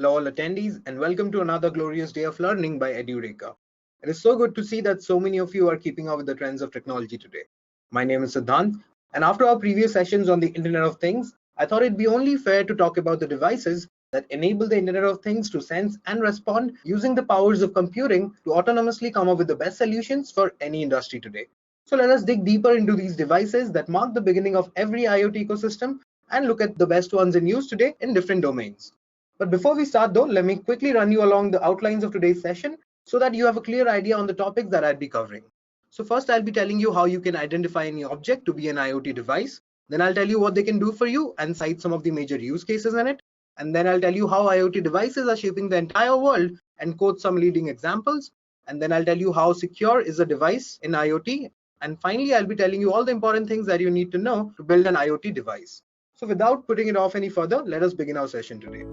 Hello, all attendees, and welcome to another glorious day of learning by Edureka. It is so good to see that so many of you are keeping up with the trends of technology today. My name is Siddhant, and after our previous sessions on the Internet of Things, I thought it'd be only fair to talk about the devices that enable the Internet of Things to sense and respond using the powers of computing to autonomously come up with the best solutions for any industry today. So let us dig deeper into these devices that mark the beginning of every IoT ecosystem and look at the best ones in use today in different domains. But before we start though, let me quickly run you along the outlines of today's session so that you have a clear idea on the topics that I'll be covering. So first I'll be telling you how you can identify any object to be an IoT device. Then I'll tell you what they can do for you and cite some of the major use cases in it. And then I'll tell you how IoT devices are shaping the entire world and quote some leading examples. And then I'll tell you how secure is a device in IoT. And finally, I'll be telling you all the important things that you need to know to build an IoT device. So without putting it off any further, let us begin our session today.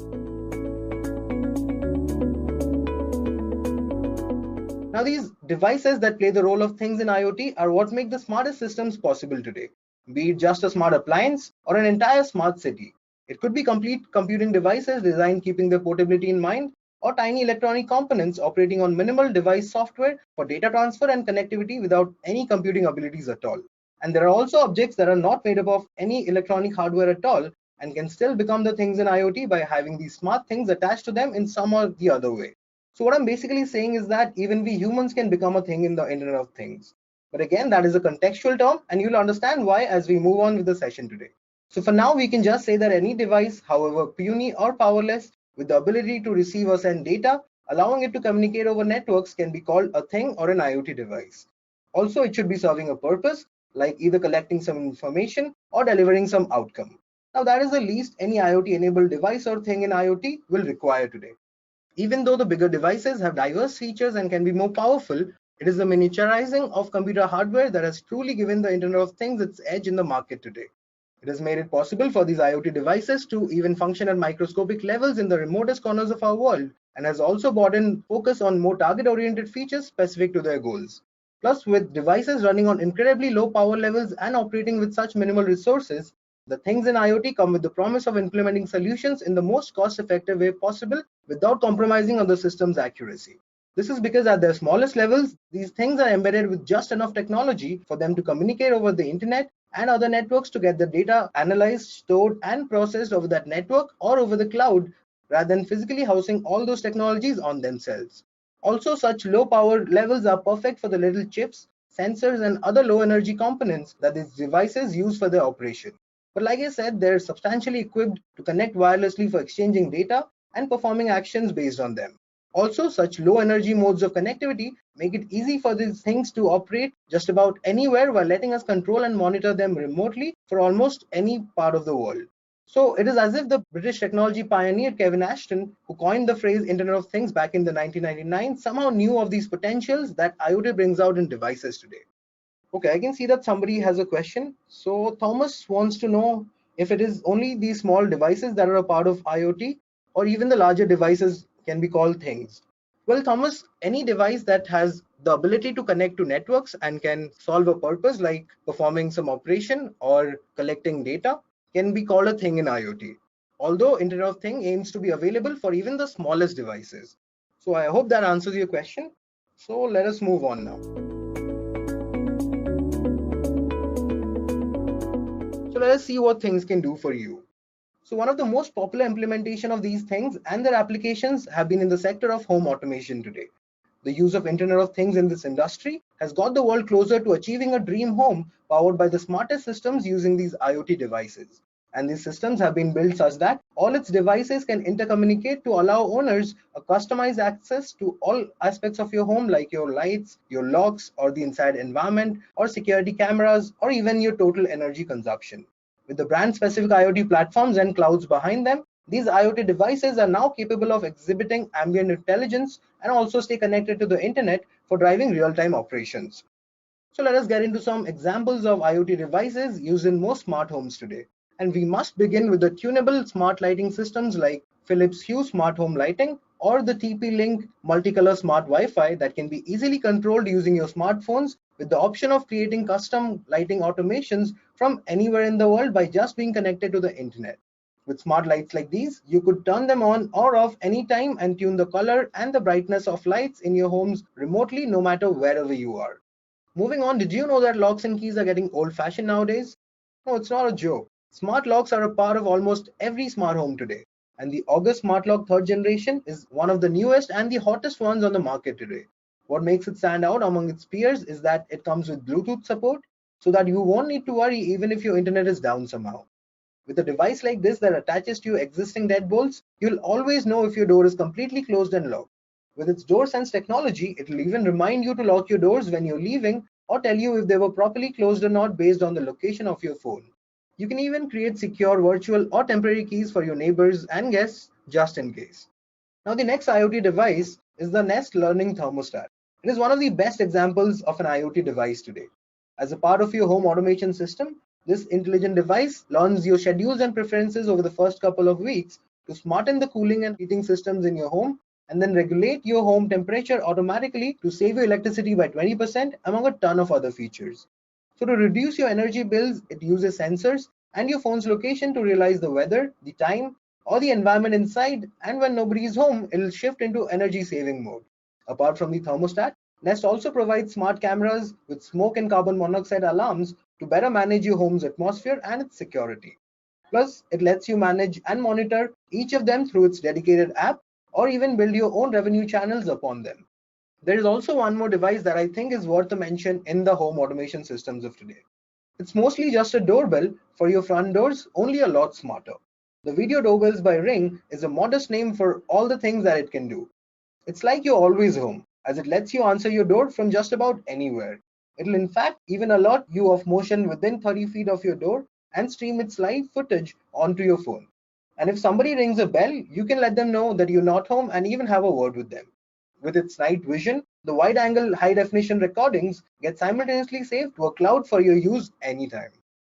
Now, these devices that play the role of things in IoT are what make the smartest systems possible today, be it just a smart appliance or an entire smart city. It could be complete computing devices designed keeping their portability in mind, or tiny electronic components operating on minimal device software for data transfer and connectivity without any computing abilities at all. And there are also objects that are not made up of any electronic hardware at all and can still become the things in IoT by having these smart things attached to them in some or the other way. So what I'm basically saying is that even we humans can become a thing in the Internet of Things. But again, that is a contextual term, and you'll understand why as we move on with the session today. So for now, we can just say that any device, however puny or powerless, with the ability to receive or send data, allowing it to communicate over networks, can be called a thing or an IoT device. Also, it should be serving a purpose, like either collecting some information or delivering some outcome. Now, that is the least any IoT-enabled device or thing in IoT will require today. Even though the bigger devices have diverse features and can be more powerful, it is the miniaturizing of computer hardware that has truly given the Internet of Things its edge in the market today. It has made it possible for these IoT devices to even function at microscopic levels in the remotest corners of our world, and has also brought in focus on more target-oriented features specific to their goals. Plus, with devices running on incredibly low power levels and operating with such minimal resources, the things in IoT come with the promise of implementing solutions in the most cost-effective way possible without compromising on the system's accuracy. This is because at their smallest levels, these things are embedded with just enough technology for them to communicate over the internet and other networks to get the data analyzed, stored, and processed over that network or over the cloud, rather than physically housing all those technologies on themselves. Also, such low power levels are perfect for the little chips, sensors, and other low energy components that these devices use for their operation. But like I said, they're substantially equipped to connect wirelessly for exchanging data and performing actions based on them. Also, such low energy modes of connectivity make it easy for these things to operate just about anywhere while letting us control and monitor them remotely for almost any part of the world. So it is as if the British technology pioneer Kevin Ashton, who coined the phrase Internet of Things back in the 1999, somehow knew of these potentials that IoT brings out in devices today. Okay, I can see that somebody has a question. So Thomas wants to know if it is only these small devices that are a part of IoT, or even the larger devices can be called things. Well, Thomas, any device that has the ability to connect to networks and can solve a purpose like performing some operation or collecting data can be called a thing in IoT. Although Internet of Things aims to be available for even the smallest devices. So I hope that answers your question. So let us move on now. So let us see what things can do for you. So one of the most popular implementation of these things and their applications have been in the sector of home automation today. The use of Internet of Things in this industry has got the world closer to achieving a dream home powered by the smartest systems using these IoT devices. And these systems have been built such that all its devices can intercommunicate to allow owners a customized access to all aspects of your home, like your lights, your locks, or the inside environment, or security cameras, or even your total energy consumption. With the brand-specific IoT platforms and clouds behind them, these IoT devices are now capable of exhibiting ambient intelligence and also stay connected to the internet for driving real-time operations. So let us get into some examples of IoT devices used in most smart homes today. And we must begin with the tunable smart lighting systems like Philips Hue Smart Home Lighting or the TP-Link multicolor smart Wi-Fi that can be easily controlled using your smartphones with the option of creating custom lighting automations from anywhere in the world by just being connected to the internet. With smart lights like these, you could turn them on or off anytime and tune the color and the brightness of lights in your homes remotely, no matter wherever you are. Moving on, did you know that locks and keys are getting old-fashioned nowadays? No, it's not a joke. Smart locks are a part of almost every smart home today, and the August Smart Lock third generation is one of the newest and the hottest ones on the market today. What makes it stand out among its peers is that it comes with Bluetooth support, so that you won't need to worry even if your internet is down somehow. With a device like this that attaches to your existing deadbolts, you'll always know if your door is completely closed and locked. With its door sense technology, it'll even remind you to lock your doors when you're leaving or tell you if they were properly closed or not based on the location of your phone. You can even create secure virtual or temporary keys for your neighbors and guests just in case. Now, the next IoT device is the Nest Learning Thermostat. It is one of the best examples of an IoT device today. As a part of your home automation system, this intelligent device learns your schedules and preferences over the first couple of weeks to smarten the cooling and heating systems in your home and then regulate your home temperature automatically to save your electricity by 20% among a ton of other features. So to reduce your energy bills, it uses sensors and your phone's location to realize the weather, the time, or the environment inside, and when nobody is home, it'll shift into energy saving mode. Apart from the thermostat, Nest also provides smart cameras with smoke and carbon monoxide alarms to better manage your home's atmosphere and its security. Plus, it lets you manage and monitor each of them through its dedicated app or even build your own revenue channels upon them. There is also one more device that I think is worth a mention in the home automation systems of today. It's mostly just a doorbell for your front doors, only a lot smarter. The Video Doorbells by Ring is a modest name for all the things that it can do. It's like you're always home, as it lets you answer your door from just about anywhere. It'll in fact even alert you of motion within 30 feet of your door and stream its live footage onto your phone. And if somebody rings a bell, you can let them know that you're not home and even have a word with them. With its night vision, the wide angle high definition recordings get simultaneously saved to a cloud for your use anytime.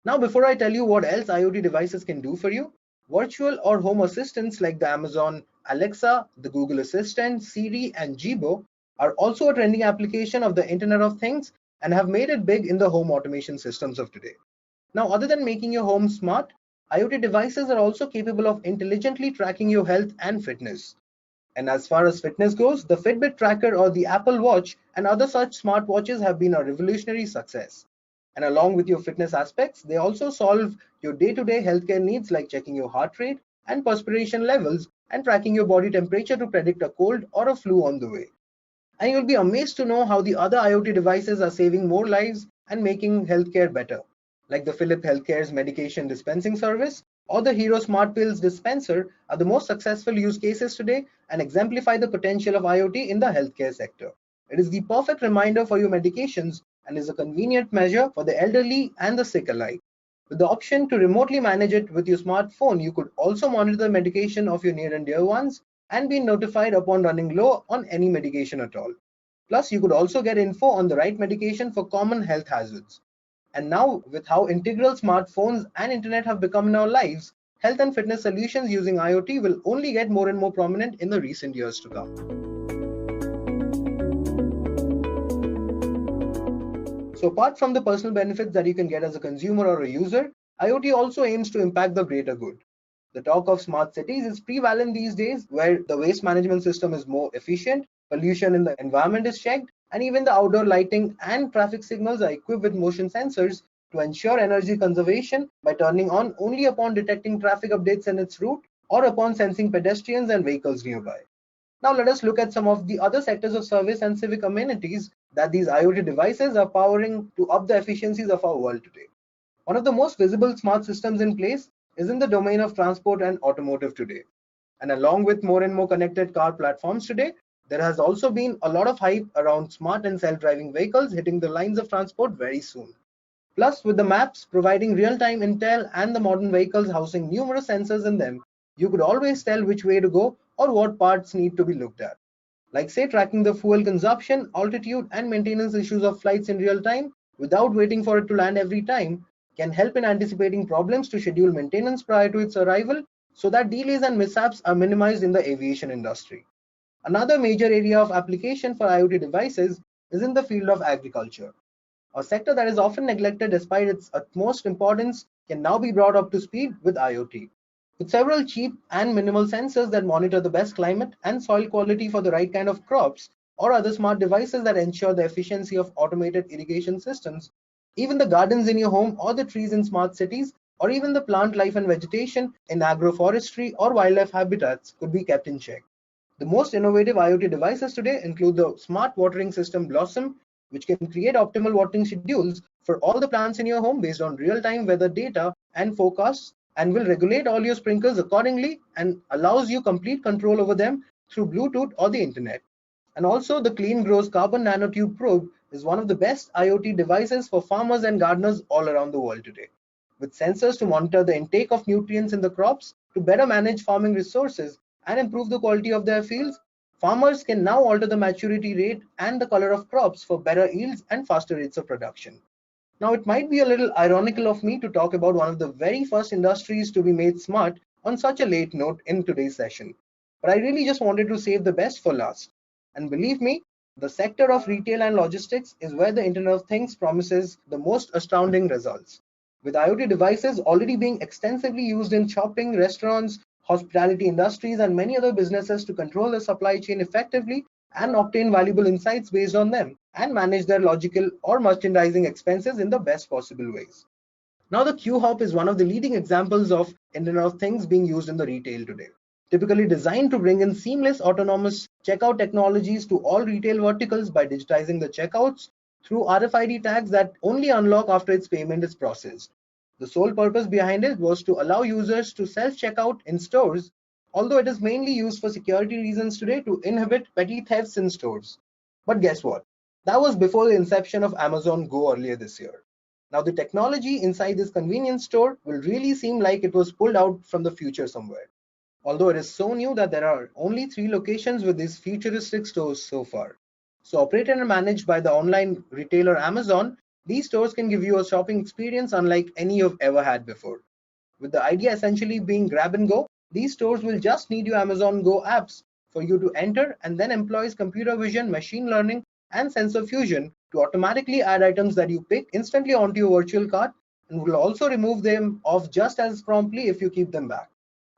Now, before I tell you what else IoT devices can do for you, virtual or home assistants like the Amazon Alexa, the Google Assistant, Siri, and Jibo are also a trending application of the Internet of Things and have made it big in the home automation systems of today. Now, other than making your home smart, IoT devices are also capable of intelligently tracking your health and fitness. And as far as fitness goes, the Fitbit tracker or the Apple Watch and other such smartwatches have been a revolutionary success. And along with your fitness aspects, they also solve your day-to-day healthcare needs like checking your heart rate and perspiration levels and tracking your body temperature to predict a cold or a flu on the way. And you'll be amazed to know how the other IoT devices are saving more lives and making healthcare better, like the Philips Healthcare's medication dispensing service or the Hero Smart Pills dispenser are the most successful use cases today and exemplify the potential of IoT in the healthcare sector. It is the perfect reminder for your medications and is a convenient measure for the elderly and the sick alike. With the option to remotely manage it with your smartphone, you could also monitor the medication of your near and dear ones and be notified upon running low on any medication at all. Plus, you could also get info on the right medication for common health hazards. And now, with how integral smartphones and internet have become in our lives, health and fitness solutions using IoT will only get more and more prominent in the recent years to come. So apart from the personal benefits that you can get as a consumer or a user, IoT also aims to impact the greater good. The talk of smart cities is prevalent these days, where the waste management system is more efficient, pollution in the environment is checked, and even the outdoor lighting and traffic signals are equipped with motion sensors to ensure energy conservation by turning on only upon detecting traffic updates in its route or upon sensing pedestrians and vehicles nearby. Now let us look at some of the other sectors of service and civic amenities that these IoT devices are powering to up the efficiencies of our world today. One of the most visible smart systems in place is in the domain of transport and automotive today. And along with more and more connected car platforms today, there has also been a lot of hype around smart and self-driving vehicles hitting the lines of transport very soon. Plus, with the maps providing real-time intel and the modern vehicles housing numerous sensors in them, you could always tell which way to go or what parts need to be looked at. Like say tracking the fuel consumption, altitude, and maintenance issues of flights in real time without waiting for it to land every time can help in anticipating problems to schedule maintenance prior to its arrival so that delays and mishaps are minimized in the aviation industry. Another major area of application for IoT devices is in the field of agriculture. A sector that is often neglected despite its utmost importance can now be brought up to speed with IoT. With several cheap and minimal sensors that monitor the best climate and soil quality for the right kind of crops, or other smart devices that ensure the efficiency of automated irrigation systems, even the gardens in your home or the trees in smart cities, or even the plant life and vegetation in agroforestry or wildlife habitats could be kept in check. The most innovative IoT devices today include the smart watering system Blossom, which can create optimal watering schedules for all the plants in your home based on real-time weather data and forecasts, and will regulate all your sprinkles accordingly and allows you complete control over them through Bluetooth or the internet. And also, the Clean Grows Carbon Nanotube Probe is one of the best IoT devices for farmers and gardeners all around the world today. With sensors to monitor the intake of nutrients in the crops, to better manage farming resources and improve the quality of their fields, farmers can now alter the maturity rate and the color of crops for better yields and faster rates of production. Now, it might be a little ironical of me to talk about one of the very first industries to be made smart on such a late note in today's session, but I really just wanted to save the best for last. And believe me, the sector of retail and logistics is where the Internet of Things promises the most astounding results. With IoT devices already being extensively used in shopping, restaurants, hospitality industries, and many other businesses to control the supply chain effectively and obtain valuable insights based on them, and manage their logical or merchandising expenses in the best possible ways. Now, the Q-Hop is one of the leading examples of Internet of Things being used in the retail today. Typically designed to bring in seamless autonomous checkout technologies to all retail verticals by digitizing the checkouts through RFID tags that only unlock after its payment is processed. The sole purpose behind it was to allow users to self-checkout in stores, although it is mainly used for security reasons today to inhibit petty thefts in stores. But guess what? That was before the inception of Amazon Go earlier this year. Now, the technology inside this convenience store will really seem like it was pulled out from the future somewhere. Although it is so new that there are only 3 locations with these futuristic stores so far. So, operated and managed by the online retailer Amazon, these stores can give you a shopping experience unlike any you've ever had before. With the idea essentially being grab and go, these stores will just need your Amazon Go apps for you to enter, and then employs computer vision, machine learning, and sensor fusion to automatically add items that you pick instantly onto your virtual cart, and will also remove them off just as promptly if you keep them back.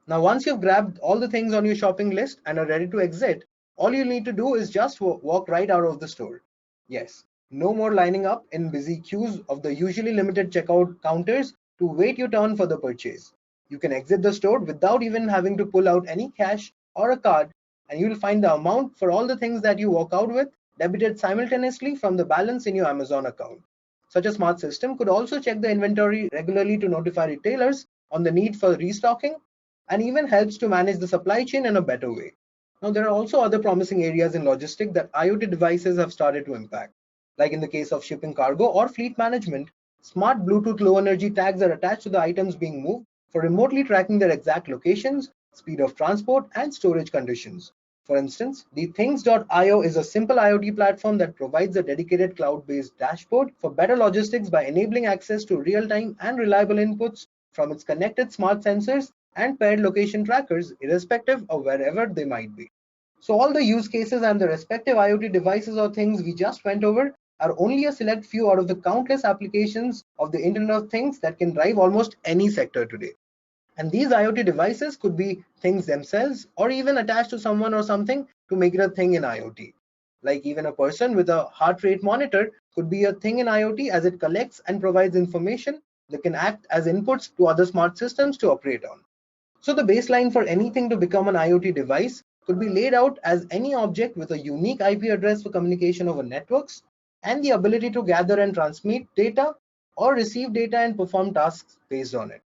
Now, once you've grabbed all the things on your shopping list and are ready to exit, all you need to do is just walk right out of the store. Yes, no more lining up in busy queues of the usually limited checkout counters to wait your turn for the purchase. You can exit the store without even having to pull out any cash or a card, and you will find the amount for all the things that you walk out with debited simultaneously from the balance in your Amazon account. Such a smart system could also check the inventory regularly to notify retailers on the need for restocking, and even helps to manage the supply chain in a better way. Now, there are also other promising areas in logistics that IoT devices have started to impact. Like in the case of shipping cargo or fleet management, smart Bluetooth low energy tags are attached to the items being moved for remotely tracking their exact locations, speed of transport, and storage conditions. For instance, the Things.io is a simple IoT platform that provides a dedicated cloud-based dashboard for better logistics by enabling access to real-time and reliable inputs from its connected smart sensors and paired location trackers, irrespective of wherever they might be. So all the use cases and the respective IoT devices or things we just went over are only a select few out of the countless applications of the Internet of Things that can drive almost any sector today. And these IoT devices could be things themselves or even attached to someone or something to make it a thing in IoT. Like even a person with a heart rate monitor could be a thing in IoT as it collects and provides information that can act as inputs to other smart systems to operate on. So the baseline for anything to become an IoT device could be laid out as any object with a unique IP address for communication over networks and the ability to gather and transmit data or receive data and perform tasks based on it.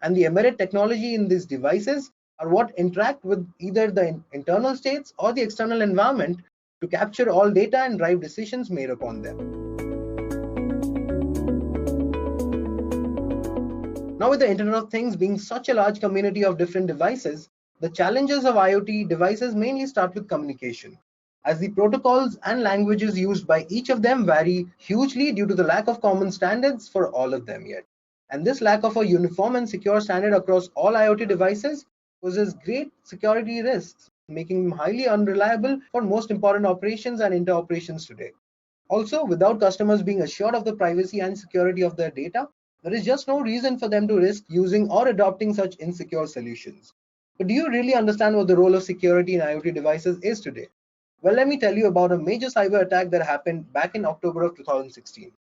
And the embedded technology in these devices are what interact with either the internal states or the external environment to capture all data and drive decisions made upon them. Now, with the Internet of Things being such a large community of different devices, the challenges of IoT devices mainly start with communication, as the protocols and languages used by each of them vary hugely due to the lack of common standards for all of them yet. And this lack of a uniform and secure standard across all IoT devices poses great security risks, making them highly unreliable for most important operations and interoperations today. Also, without customers being assured of the privacy and security of their data, There is just no reason for them to risk using or adopting such insecure solutions. But do you really understand what the role of security in IoT devices is today? Well, let me tell you about a major cyber attack that happened back in October of 2016.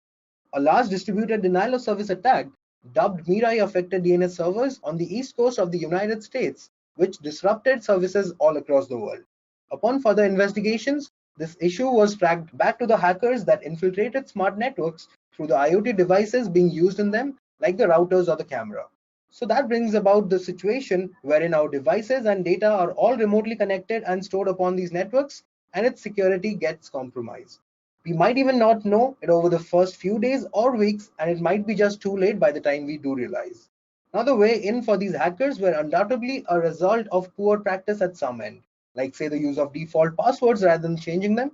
A large distributed denial of service attack, dubbed Mirai, affected DNS servers on the east coast of the United States, which disrupted services all across the world. Upon further investigations, this issue was tracked back to the hackers that infiltrated smart networks through the IoT devices being used in them, like the routers or the camera. So that brings about the situation wherein our devices and data are all remotely connected and stored upon these networks, and its security gets compromised. We might even not know it over the first few days or weeks, and it might be just too late by the time we do realize. Now, the way in for these hackers were undoubtedly a result of poor practice at some end, like say the use of default passwords rather than changing them.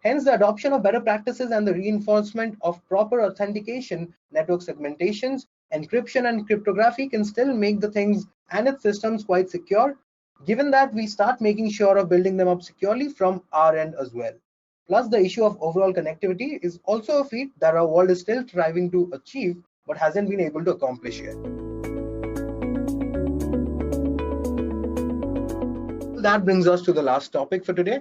Hence, the adoption of better practices and the reinforcement of proper authentication, network segmentations, encryption, and cryptography can still make the things and its systems quite secure, given that we start making sure of building them up securely from our end as well. Plus, the issue of overall connectivity is also a feat that our world is still striving to achieve but hasn't been able to accomplish yet. That brings us to the last topic for today.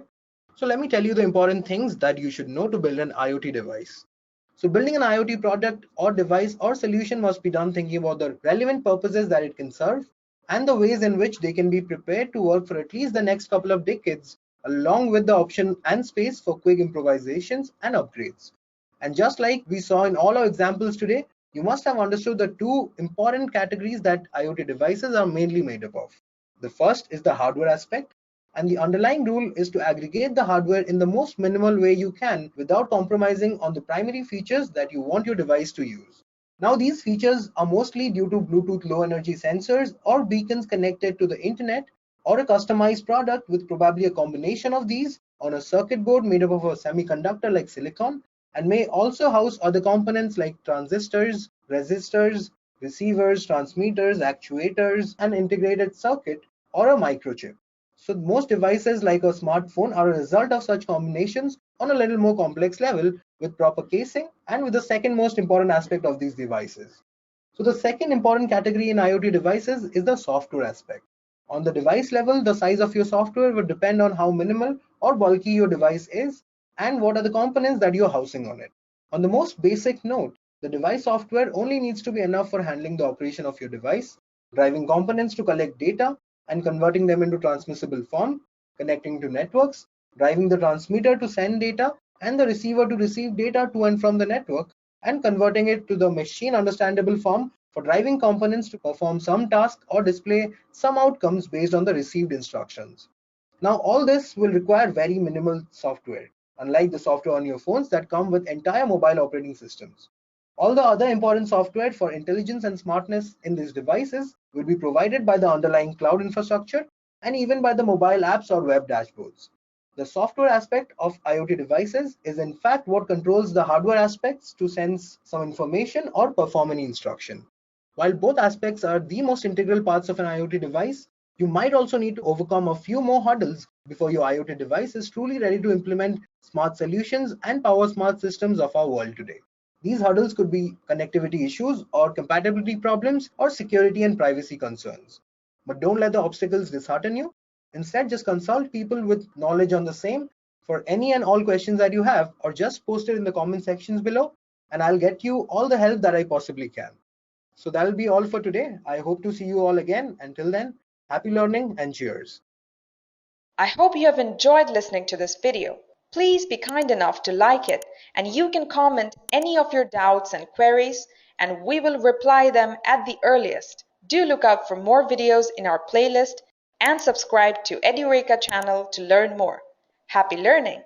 So let me tell you the important things that you should know to build an IoT device. So building an IoT product or device or solution must be done thinking about the relevant purposes that it can serve and the ways in which they can be prepared to work for at least the next couple of decades, along with the option and space for quick improvisations and upgrades. And just like we saw in all our examples today, you must have understood the two important categories that IoT devices are mainly made up of. The first is the hardware aspect, and the underlying rule is to aggregate the hardware in the most minimal way you can without compromising on the primary features that you want your device to use. Now, these features are mostly due to Bluetooth low energy sensors or beacons connected to the internet, or a customized product with probably a combination of these on a circuit board made up of a semiconductor like silicon, and may also house other components like transistors, resistors, receivers, transmitters, actuators, an integrated circuit, or a microchip. So most devices like a smartphone are a result of such combinations on a little more complex level with proper casing and with the second most important aspect of these devices. So the second important category in IoT devices is the software aspect. On the device level, the size of your software will depend on how minimal or bulky your device is and what are the components that you're housing on it. On the most basic note, the device software only needs to be enough for handling the operation of your device, driving components to collect data and converting them into transmissible form, connecting to networks, driving the transmitter to send data, and the receiver to receive data to and from the network, and converting it to the machine understandable form for driving components to perform some task or display some outcomes based on the received instructions. Now, all this will require very minimal software, unlike the software on your phones that come with entire mobile operating systems. All the other important software for intelligence and smartness in these devices will be provided by the underlying cloud infrastructure and even by the mobile apps or web dashboards. The software aspect of IoT devices is in fact what controls the hardware aspects to sense some information or perform any instruction. While both aspects are the most integral parts of an IoT device, you might also need to overcome a few more hurdles before your IoT device is truly ready to implement smart solutions and power smart systems of our world today. These hurdles could be connectivity issues or compatibility problems or security and privacy concerns. But don't let the obstacles dishearten you. Instead, just consult people with knowledge on the same for any and all questions that you have, or just post it in the comment sections below, and I'll get you all the help that I possibly can. So that'll be all for today. I hope to see you all again. Until then, happy learning and cheers. I hope you have enjoyed listening to this video. Please be kind enough to like it, and you can comment any of your doubts and queries, and we will reply them at the earliest. Do look out for more videos in our playlist and subscribe to Edureka channel to learn more. Happy learning!